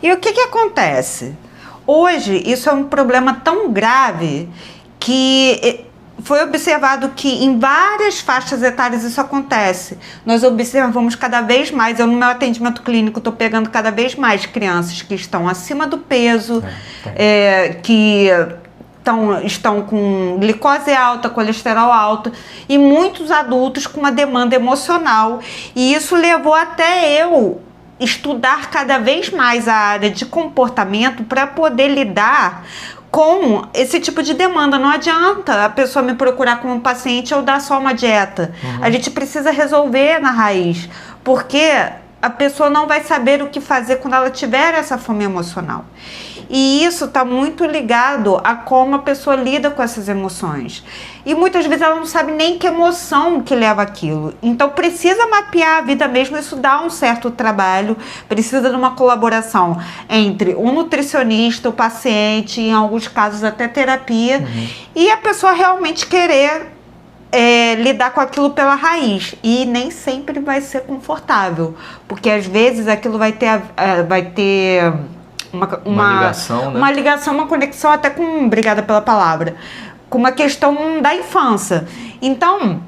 E o que acontece? Hoje, isso é um problema tão grave que foi observado que em várias faixas etárias isso acontece. Nós observamos cada vez mais, eu no meu atendimento clínico estou pegando cada vez mais crianças que estão acima do peso, que estão com glicose alta, colesterol alto, e muitos adultos com uma demanda emocional. E isso levou até eu estudar cada vez mais a área de comportamento para poder lidar com esse tipo de demanda. Não adianta a pessoa me procurar como paciente ou dar só uma dieta. A gente precisa resolver na raiz, porque a pessoa não vai saber o que fazer quando ela tiver essa fome emocional. E isso está muito ligado a como a pessoa lida com essas emoções. E muitas vezes ela não sabe nem que emoção que leva aquilo. Então precisa mapear a vida mesmo, isso dá um certo trabalho, precisa de uma colaboração entre o nutricionista, o paciente, em alguns casos até terapia, e a pessoa realmente querer lidar com aquilo pela raiz. E nem sempre vai ser confortável, porque às vezes aquilo vai ter uma ligação, né? Uma ligação, uma conexão até com, obrigada pela palavra, com uma questão da infância. Então,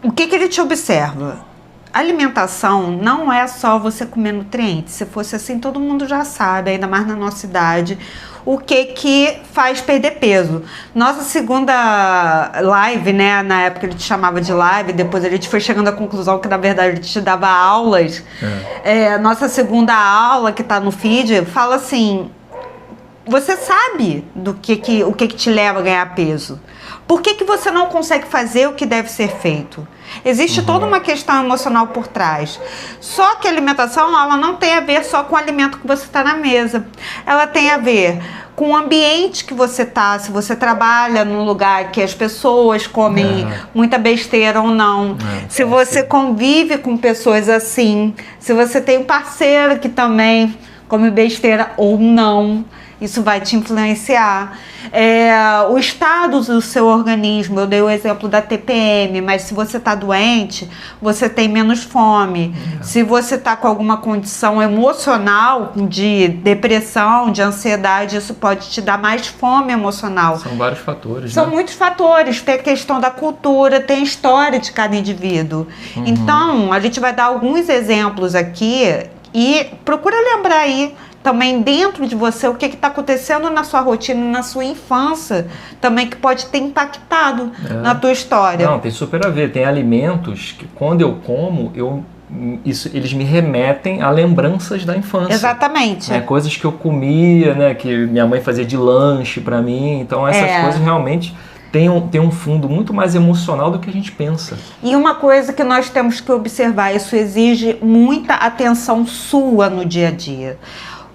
o que ele te observa? Alimentação não é só você comer nutrientes. Se fosse assim, todo mundo já sabe, ainda mais na nossa idade, o que faz perder peso. Nossa segunda live, né, na época ele te chamava de live, depois a gente foi chegando à conclusão que na verdade ele te dava aulas. Nossa segunda aula, que tá no feed, fala assim: você sabe o que te leva a ganhar peso? Por que você não consegue fazer o que deve ser feito? Existe toda uma questão emocional por trás. Só que a alimentação, ela não tem a ver só com o alimento que você está na mesa. Ela tem a ver com o ambiente que você está, se você trabalha num lugar que as pessoas comem muita besteira ou não, se você convive com pessoas assim, se você tem um parceiro que também come besteira ou não, isso vai te influenciar. O estado do seu organismo, eu dei o exemplo da TPM, mas se você está doente, você tem menos fome. Se você está com alguma condição emocional, de depressão, de ansiedade, isso pode te dar mais fome emocional. São vários fatores, São muitos fatores. Tem a questão da cultura, tem a história de cada indivíduo. Então, a gente vai dar alguns exemplos aqui e procura lembrar aí também dentro de você o que está acontecendo na sua rotina, na sua infância, também que pode ter impactado na tua história. Não, tem super a ver. Tem alimentos que quando eu como, eles me remetem a lembranças da infância. Exatamente. Coisas que eu comia, né, que minha mãe fazia de lanche para mim. Então essas coisas realmente tem um fundo muito mais emocional do que a gente pensa. E uma coisa que nós temos que observar, isso exige muita atenção sua no dia a dia.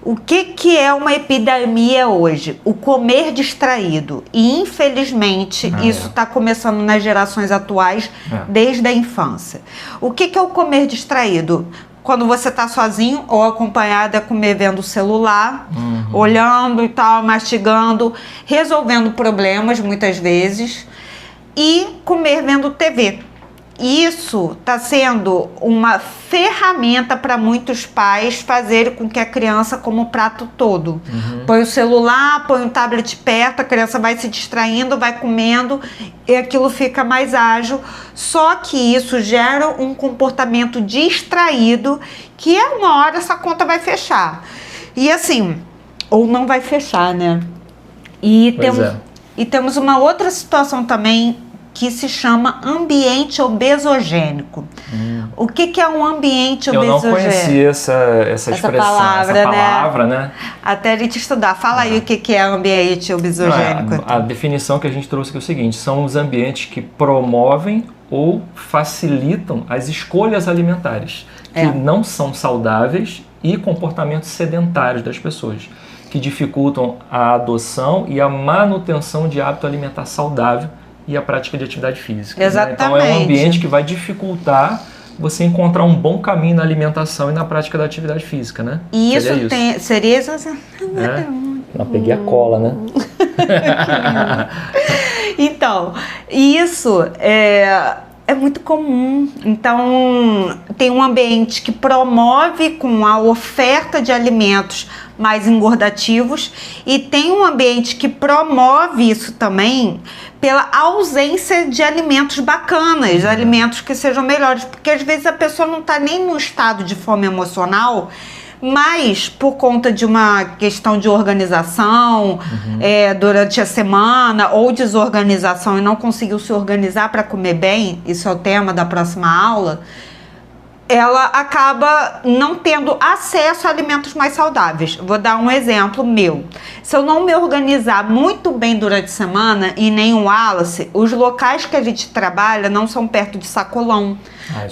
O que é uma epidemia hoje? O comer distraído. E, infelizmente, isso está começando nas gerações atuais, desde a infância. O que é o comer distraído? Quando você está sozinho ou acompanhado, comer vendo o celular, olhando e tal, mastigando, resolvendo problemas, muitas vezes, e comer vendo TV. Isso está sendo uma ferramenta para muitos pais fazerem com que a criança coma o prato todo. Põe o celular, põe o tablet perto, a criança vai se distraindo, vai comendo e aquilo fica mais ágil. Só que isso gera um comportamento distraído que uma hora essa conta vai fechar. E assim, ou não vai fechar, né? E temos uma outra situação também que se chama ambiente obesogênico. O que é um ambiente obesogênico? Eu não conhecia essa expressão, essa palavra, né? Até a gente estudar. Fala aí o que é ambiente obesogênico. A definição que a gente trouxe aqui é o seguinte: são os ambientes que promovem ou facilitam as escolhas alimentares, que não são saudáveis, e comportamentos sedentários das pessoas, que dificultam a adoção e a manutenção de hábito alimentar saudável e a prática de atividade física. Exatamente. Né? Então é um ambiente que vai dificultar você encontrar um bom caminho na alimentação e na prática da atividade física, né? E seria isso? Não, peguei a cola, né? Então, isso É muito comum. Então, tem um ambiente que promove com a oferta de alimentos mais engordativos e tem um ambiente que promove isso também pela ausência de alimentos bacanas, alimentos que sejam melhores, porque às vezes a pessoa não está nem no estado de fome emocional, mas por conta de uma questão de organização durante a semana ou desorganização e não conseguiu se organizar para comer bem, isso é o tema da próxima aula, ela acaba não tendo acesso a alimentos mais saudáveis. Vou dar um exemplo meu. Se eu não me organizar muito bem durante a semana, e nem o Wallace, os locais que a gente trabalha não são perto de sacolão.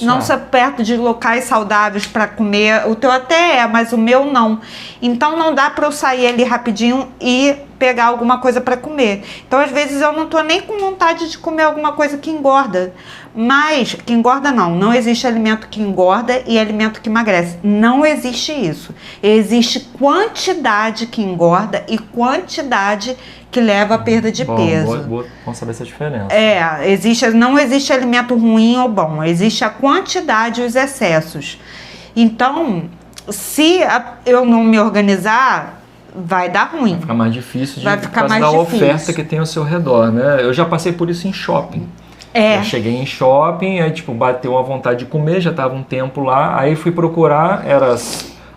Não são perto de locais saudáveis para comer. O teu até é, mas o meu não. Então não dá para eu sair ali rapidinho e pegar alguma coisa para comer. Então às vezes eu não tô nem com vontade de comer alguma coisa que engorda. Mas, que engorda não existe alimento que engorda e alimento que emagrece. Não existe isso. Existe quantidade que engorda e quantidade que leva à perda de peso. Bom saber essa diferença. Não existe alimento ruim ou bom. Existe a quantidade e os excessos. Então, se eu não me organizar, vai dar ruim. Vai ficar mais difícil por causa da oferta que tem ao seu redor, né? Eu já passei por isso em shopping. Eu cheguei em shopping, aí bateu uma vontade de comer, já estava um tempo lá, aí fui procurar, era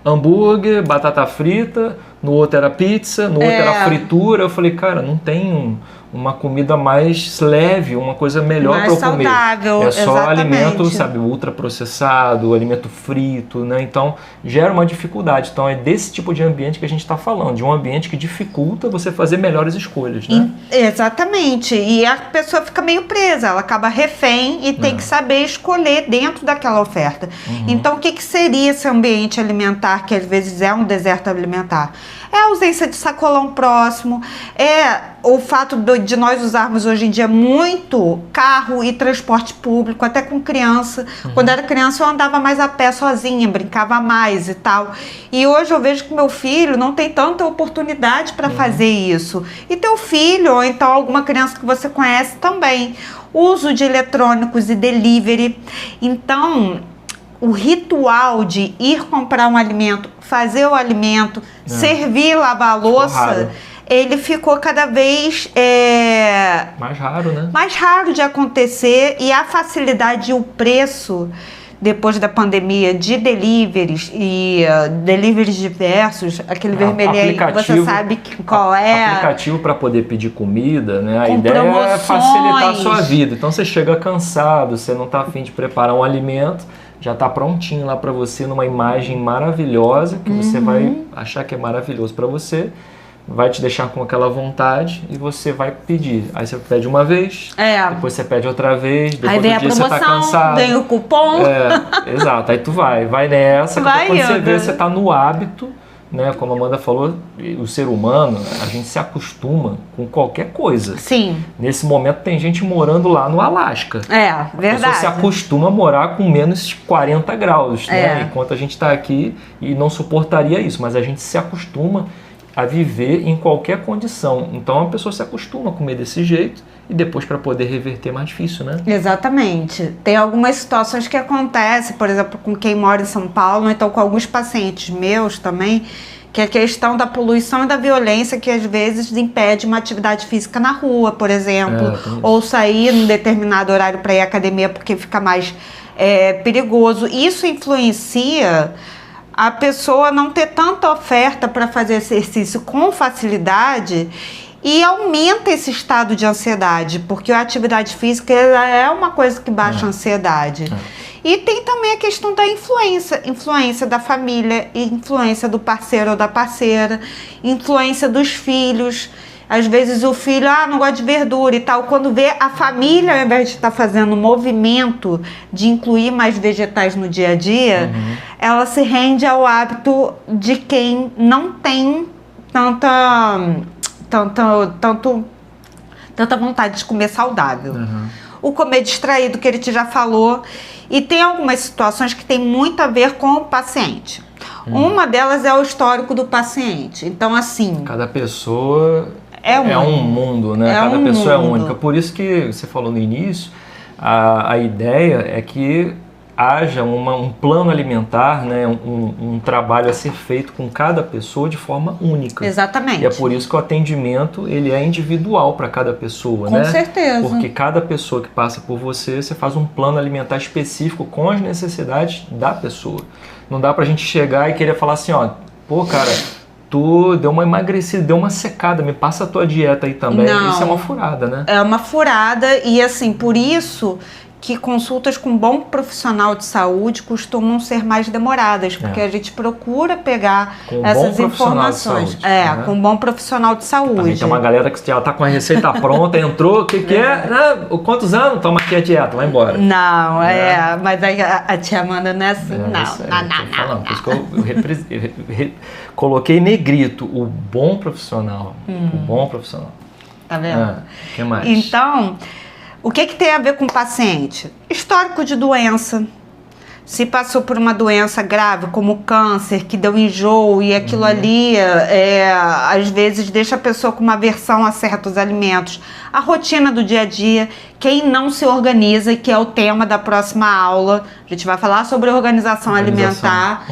hambúrguer, batata frita, no outro era pizza, no outro era fritura. Eu falei, cara, não tem uma comida mais leve, uma coisa melhor para eu comer. Saudável, é só exatamente. Alimento, ultraprocessado, alimento frito, né? Então, gera uma dificuldade. Então, é desse tipo de ambiente que a gente está falando, de um ambiente que dificulta você fazer melhores escolhas, né? Exatamente. E a pessoa fica meio presa, ela acaba refém e tem que saber escolher dentro daquela oferta. Então, o que seria esse ambiente alimentar, que às vezes é um deserto alimentar? É a ausência de sacolão próximo, é o fato de nós usarmos hoje em dia muito carro e transporte público, até com criança. Quando era criança eu andava mais a pé sozinha, brincava mais e tal. E hoje eu vejo que meu filho não tem tanta oportunidade para fazer isso. E teu filho, ou então alguma criança que você conhece também. Uso de eletrônicos e delivery. Então, o ritual de ir comprar um alimento, fazer o alimento, servir, lavar a louça, ele ficou cada vez mais raro, né? Mais raro de acontecer, e a facilidade e o preço depois da pandemia de deliveries e deliveries diversos, aquele vermelhinho aí, você sabe qual é. Aplicativo para poder pedir comida, né? A ideia é facilitar a sua vida. Então você chega cansado, você não está a fim de preparar um alimento, já está prontinho lá para você numa imagem maravilhosa que você vai achar que é maravilhoso para você, vai te deixar com aquela vontade e você vai pedir. Aí você pede uma vez, depois você pede outra vez, depois aí vem a promoção, você tá cansado. Vem o cupom. Exato, aí tu vai nessa, quando você vê, você tá no hábito, né? Como a Amanda falou, o ser humano, a gente se acostuma com qualquer coisa. Sim. Nesse momento tem gente morando lá no Alasca. Verdade. A pessoa se acostuma a morar com menos 40 graus, né? Enquanto a gente está aqui e não suportaria isso, mas a gente se acostuma a viver em qualquer condição. Então a pessoa se acostuma a comer desse jeito e depois, para poder reverter, é mais difícil, né? Exatamente. Tem algumas situações que acontecem, por exemplo, com quem mora em São Paulo, então com alguns pacientes meus também, que é a questão da poluição e da violência que às vezes impede uma atividade física na rua, por exemplo, ou sair num determinado horário para ir à academia porque fica mais perigoso. Isso influencia a pessoa não ter tanta oferta para fazer exercício com facilidade e aumenta esse estado de ansiedade, porque a atividade física é uma coisa que baixa a ansiedade. E tem também a questão da influência da família, influência do parceiro ou da parceira, influência dos filhos. Às vezes o filho, não gosta de verdura e tal. Quando vê a família, ao invés de estar fazendo um movimento de incluir mais vegetais no dia a dia, ela se rende ao hábito de quem não tem tanta vontade de comer saudável. O comer distraído, que ele já falou. E tem algumas situações que tem muito a ver com o paciente. Uma delas é o histórico do paciente. Então, assim... Cada pessoa é um mundo, né? Cada pessoa é única. Por isso que você falou no início, a ideia é que haja um plano alimentar, né, um trabalho a ser feito com cada pessoa de forma única. Exatamente. E é por isso que o atendimento ele é individual para cada pessoa, né? Com certeza. Porque cada pessoa que passa por você faz um plano alimentar específico com as necessidades da pessoa. Não dá pra gente chegar e querer falar assim, ó, pô, cara, tu deu uma emagrecida, deu uma secada, me passa a tua dieta aí também. Não. Isso é uma furada, né? É uma furada e assim, por isso que consultas com um bom profissional de saúde costumam ser mais demoradas, porque a gente procura pegar essas informações. Saúde, né? Com um bom profissional de saúde. Também tem uma galera que já tá com a receita pronta, entrou, o que é? Quantos anos? Toma aqui a dieta, vai embora. Não, mas aí a tia Amanda não é assim, não. Por isso que eu coloquei negrito, o bom profissional. O bom profissional. Tá vendo? O que mais? Então, o que tem a ver com o paciente? Histórico de doença. Se passou por uma doença grave, como câncer, que deu enjoo e aquilo ali, às vezes, deixa a pessoa com uma aversão a certos alimentos. A rotina do dia a dia, quem não se organiza, que é o tema da próxima aula. A gente vai falar sobre organização alimentar.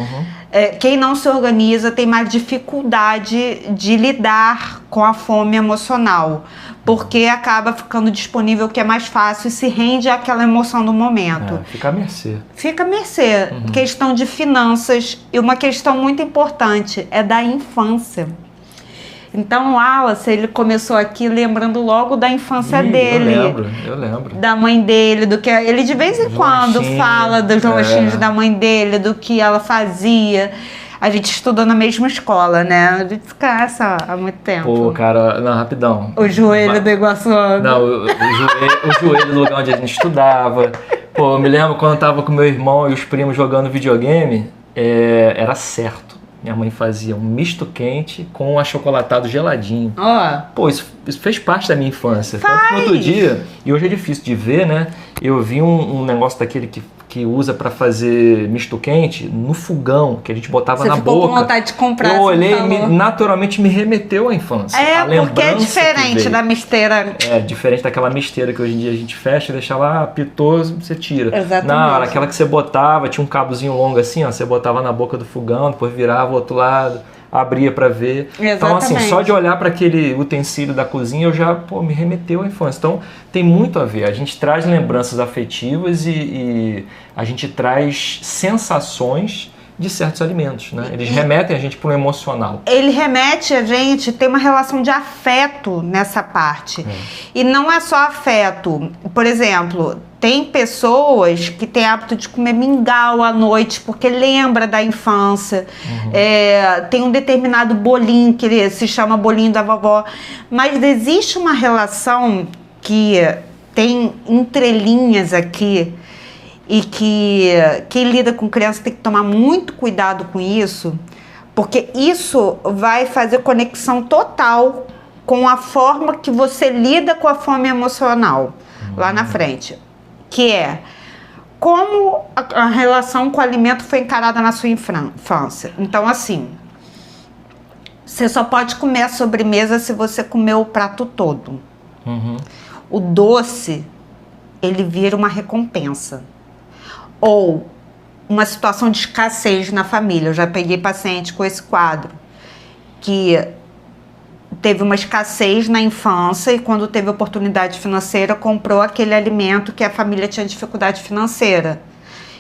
Quem não se organiza tem mais dificuldade de lidar com a fome emocional, porque acaba ficando disponível o que é mais fácil e se rende àquela emoção do momento. Fica à mercê. Fica à mercê. Questão de finanças e uma questão muito importante é da infância. Então o Wallace, ele começou aqui lembrando logo da infância dele. Eu lembro. Da mãe dele, do que ele de vez em quando fala dos lanchinhos da mãe dele, do que ela fazia. A gente estudou na mesma escola, né? A gente se conhece há muito tempo. Pô, cara, não, rapidão. O joelho do Iguaçu. Não, o joelho do lugar onde a gente estudava. Pô, eu me lembro quando eu tava com meu irmão e os primos jogando videogame, era certo. Minha mãe fazia um misto quente com um achocolatado geladinho. Pô, isso fez parte da minha infância. Tanto que outro dia, e hoje é difícil de ver, né? Eu vi um negócio daquele que usa pra fazer misto quente no fogão, que a gente botava na boca. Você ficou com vontade de comprar. Eu olhei e naturalmente me remeteu à infância. Porque é diferente da misteira. Diferente daquela misteira que hoje em dia a gente fecha e deixa lá, apitou, você tira. Exatamente. Não, era aquela que você botava, tinha um cabozinho longo assim, ó, você botava na boca do fogão, depois virava o outro lado, abria pra ver. Exatamente. Então, assim, só de olhar para aquele utensílio da cozinha, eu já, me remeteu à infância. Então, tem muito a ver. A gente traz lembranças afetivas e a gente traz sensações de certos alimentos, né? Eles remetem a gente para o emocional. Ele remete a gente, tem uma relação de afeto nessa parte. E não é só afeto. Por exemplo, tem pessoas que têm hábito de comer mingau à noite porque lembra da infância. Tem um determinado bolinho que se chama bolinho da vovó. Mas existe uma relação que tem entrelinhas aqui e que quem lida com criança tem que tomar muito cuidado com isso, porque isso vai fazer conexão total com a forma que você lida com a fome emocional lá na frente, que é como a relação com o alimento foi encarada na sua infância. Então, assim, você só pode comer a sobremesa se você comer o prato todo. O doce, ele vira uma recompensa. Ou uma situação de escassez na família. Eu já peguei paciente com esse quadro, que teve uma escassez na infância e quando teve oportunidade financeira, comprou aquele alimento que a família tinha dificuldade financeira.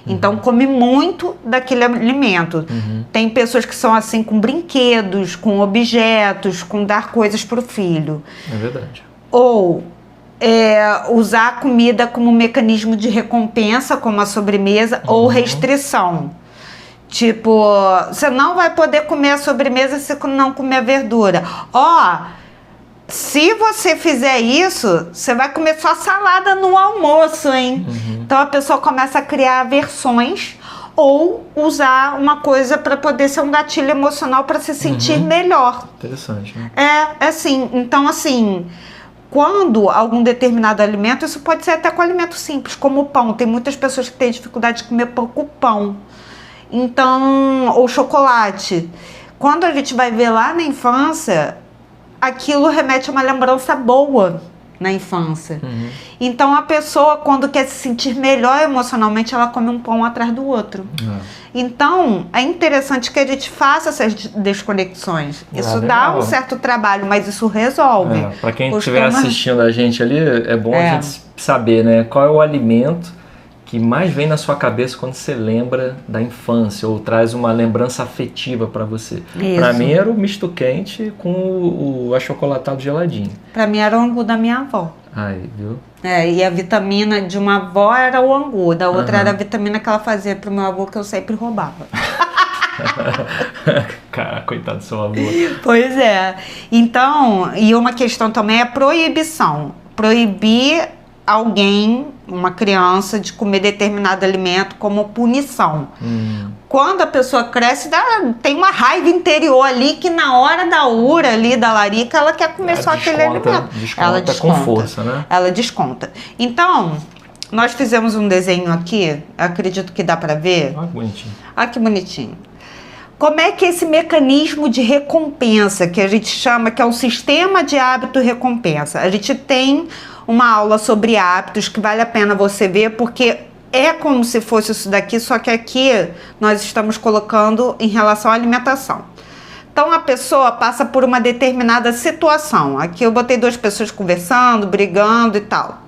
Então, come muito daquele alimento. Tem pessoas que são assim com brinquedos, com objetos, com dar coisas para o filho. É verdade. Ou usar a comida como mecanismo de recompensa, como a sobremesa, ou restrição. Tipo, você não vai poder comer a sobremesa se não comer a verdura. Se você fizer isso, você vai comer só salada no almoço, hein? Então a pessoa começa a criar aversões ou usar uma coisa para poder ser um gatilho emocional para se sentir melhor. Interessante, né? Assim. Então, assim, quando algum determinado alimento, isso pode ser até com alimento simples, como o pão. Tem muitas pessoas que têm dificuldade de comer pouco pão. Então, ou chocolate. Quando a gente vai ver lá na infância, aquilo remete a uma lembrança boa, na infância. Então a pessoa, quando quer se sentir melhor emocionalmente, ela come um pão atrás do outro. Então é interessante que a gente faça essas desconexões. Isso dá um certo trabalho, mas isso resolve. Para quem estiver assistindo a gente ali, é bom a gente saber, né, qual é o alimento que mais vem na sua cabeça quando você lembra da infância ou traz uma lembrança afetiva para você. Para mim era o misto quente com o achocolatado geladinho. Para mim era o angu da minha avó. Aí, viu? E a vitamina de uma avó era o angu, da outra era a vitamina que ela fazia pro meu avô, que eu sempre roubava. Cara, coitado do seu avô. Pois é. Então, e uma questão também é a proibição. Proibir alguém, uma criança, de comer determinado alimento como punição. Quando a pessoa cresce, tem uma raiva interior ali que na hora da ura ali, da larica, ela quer comer só aquele alimento. Ela desconta com força, né? Ela desconta. Então, nós fizemos um desenho aqui, acredito que dá para ver. Bonitinho. Que bonitinho. Como é que esse mecanismo de recompensa, que a gente chama, que é um sistema de hábito-recompensa, a gente tem uma aula sobre hábitos que vale a pena você ver, porque é como se fosse isso daqui, só que aqui nós estamos colocando em relação à alimentação. Então a pessoa passa por uma determinada situação. Aqui eu botei 2 pessoas conversando, brigando e tal.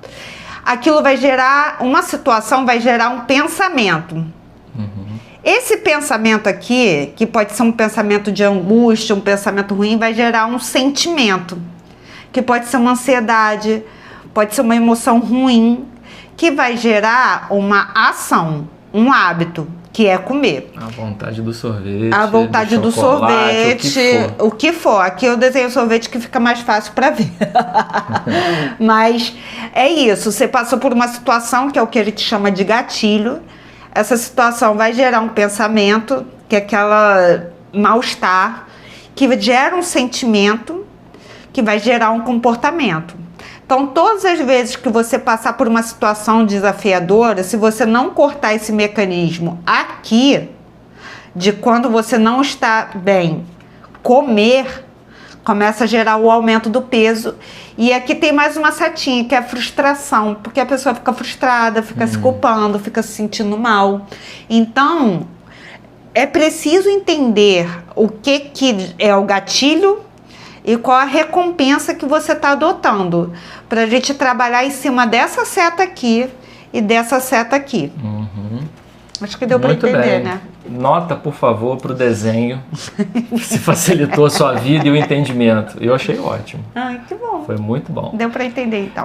Aquilo vai gerar, uma situação vai gerar um pensamento. Esse pensamento aqui, que pode ser um pensamento de angústia, um pensamento ruim, vai gerar um sentimento, que pode ser uma ansiedade, pode ser uma emoção ruim, que vai gerar uma ação, um hábito, que é comer. A vontade do sorvete. A vontade do sorvete, o que for. Aqui eu desenho sorvete que fica mais fácil para ver. Mas é isso, você passou por uma situação que é o que a gente chama de gatilho. Essa situação vai gerar um pensamento, que é aquela mal-estar, que gera um sentimento, que vai gerar um comportamento. Então, todas as vezes que você passar por uma situação desafiadora, se você não cortar esse mecanismo aqui, de quando você não está bem, comer, começa a gerar o aumento do peso. E aqui tem mais uma setinha, que é a frustração, porque a pessoa fica frustrada, fica se culpando, fica se sentindo mal. Então, é preciso entender o que é o gatilho e qual a recompensa que você está adotando, para a gente trabalhar em cima dessa seta aqui e dessa seta aqui. Acho que deu para entender, né? Nota, por favor, para o desenho, se facilitou a sua vida e o entendimento. Eu achei ótimo. Ai, que bom. Foi muito bom. Deu para entender, então.